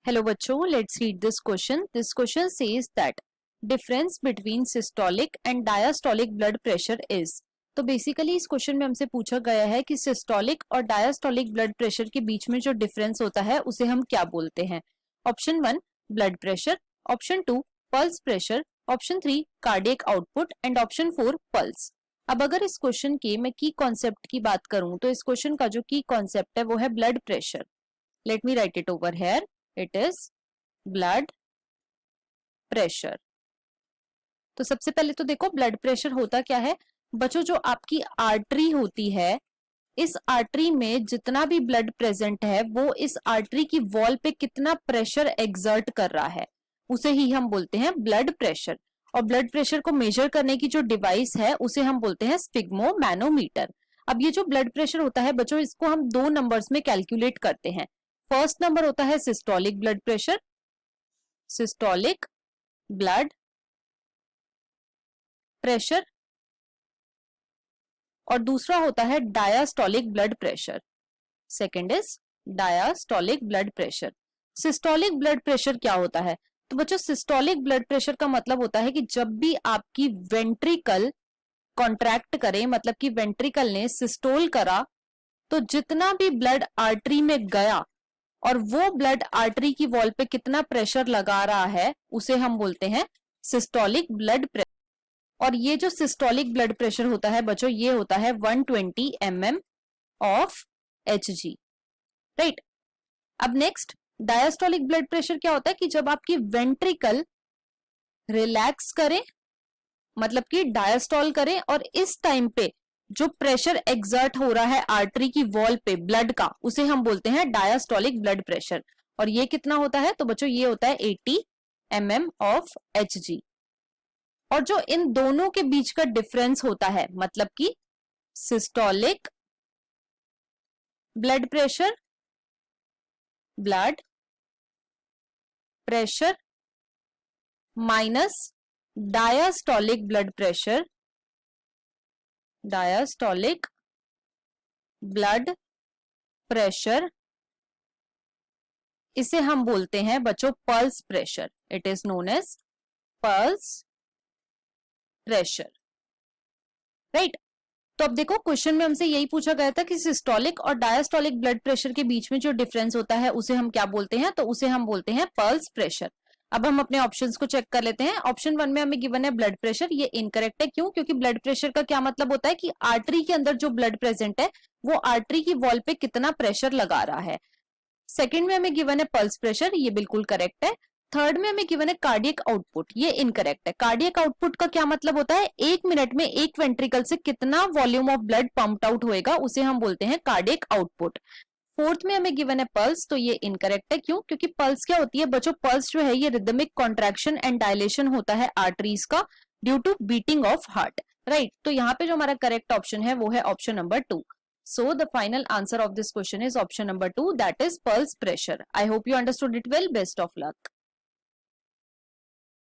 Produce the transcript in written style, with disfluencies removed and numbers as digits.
Hello बच्चों, let's read this question. This question says that difference between systolic and diastolic blood pressure is. तो basically इस question में हमसे पूछा गया है कि सिस्टोलिक और डायस्टोलिक ब्लड प्रेशर के बीच में जो डिफरेंस होता है उसे हम क्या बोलते हैं. Option 1 blood pressure, option 2 pulse pressure, option 3 cardiac output and option 4 pulse. अब अगर इस क्वेश्चन के मैं की कॉन्सेप्ट की बात करूं तो इस क्वेश्चन का जो की कॉन्सेप्ट है वो है blood pressure. Let me right it over here. It is blood pressure. तो सबसे पहले तो देखो ब्लड प्रेशर होता क्या है बच्चों. जो आपकी आर्टरी होती है, इस आर्टरी में जितना भी ब्लड प्रेजेंट है वो इस आर्टरी की वॉल पे कितना प्रेशर एग्जर्ट कर रहा है उसे ही हम बोलते हैं ब्लड प्रेशर. और ब्लड प्रेशर को मेजर करने की जो डिवाइस है उसे हम बोलते हैं स्फिग्मोमैनोमीटर. अब ये जो ब्लड प्रेशर होता है बच्चों, इसको हम दो नंबर्स में कैलकुलेट करते हैं. फर्स्ट नंबर होता है systolic blood pressure, systolic blood pressure, और दूसरा होता है diastolic blood pressure. Second is diastolic blood pressure. Systolic blood pressure क्या होता है? तो बच्चों सिस्टोलिक ब्लड प्रेशर का मतलब होता है कि जब भी आपकी वेंट्रिकल कॉन्ट्रैक्ट करे, मतलब कि वेंट्रिकल ने सिस्टोल करा, तो जितना भी ब्लड आर्टरी में गया और वो ब्लड आर्टरी की वॉल पे कितना प्रेशर लगा रहा है उसे हम बोलते हैं सिस्टोलिक ब्लड प्रेशर. और ये जो सिस्टोलिक ब्लड प्रेशर होता है बच्चों, ये होता है 120 mm ऑफ Hg. राइट. अब नेक्स्ट डायस्टोलिक ब्लड प्रेशर क्या होता है कि जब आपकी वेंट्रिकल रिलैक्स करे, मतलब कि डायस्टोल करे, और इस टाइम पे जो प्रेशर एग्जर्ट हो रहा है आर्टरी की वॉल पे ब्लड का उसे हम बोलते हैं डायस्टोलिक ब्लड प्रेशर. और ये कितना होता है? तो बच्चों ये होता है 80 mm ऑफ Hg. और जो इन दोनों के बीच का डिफरेंस होता है, मतलब कि systolic blood pressure minus diastolic blood pressure, diastolic blood pressure, इसे हम बोलते हैं बच्चों pulse pressure. It is known as pulse pressure. Right. तो अब देखो क्वेश्चन में हमसे यही पूछा गया था कि सिस्टोलिक और डायस्टोलिक ब्लड प्रेशर के बीच में जो डिफरेंस होता है उसे हम क्या बोलते हैं? तो उसे हम बोलते हैं पल्स प्रेशर. अब हम अपने ऑप्शंस को चेक कर लेते हैं. ऑप्शन 1 में हमें गिवन है ब्लड प्रेशर. ये इनकरेक्ट है. क्यों? क्योंकि ब्लड प्रेशर का क्या मतलब होता है कि आर्टरी के अंदर जो ब्लड प्रेजेंट है वो आर्टरी की वॉल पे कितना प्रेशर लगा रहा है. सेकेंड में हमें गिवन है पल्स प्रेशर. ये बिल्कुल करेक्ट है. थर्ड में हमें गिवन है कार्डियक आउटपुट. ये इनकरेक्ट है. कार्डियक आउटपुट का क्या मतलब होता है? एक मिनट में एक वेंट्रिकल से कितना volume of blood pumped out होएगा उसे हम बोलते हैं कार्डियक आउटपुट. फोर्थ में हमें गिवन है पल्स. तो ये इनकरेक्ट है. क्यों? क्योंकि पल्स क्या होती है बच्चों? पल्स जो है ये रिदमिक कॉन्ट्रैक्शन एंड डायलेशन होता है आर्टरीज का due to beating of heart. Right. तो यहाँ पे जो हमारा करेक्ट ऑप्शन है वो है option number 2. So the final answer of this question is option number 2, that is pulse pressure. I hope you understood it well. Best of luck.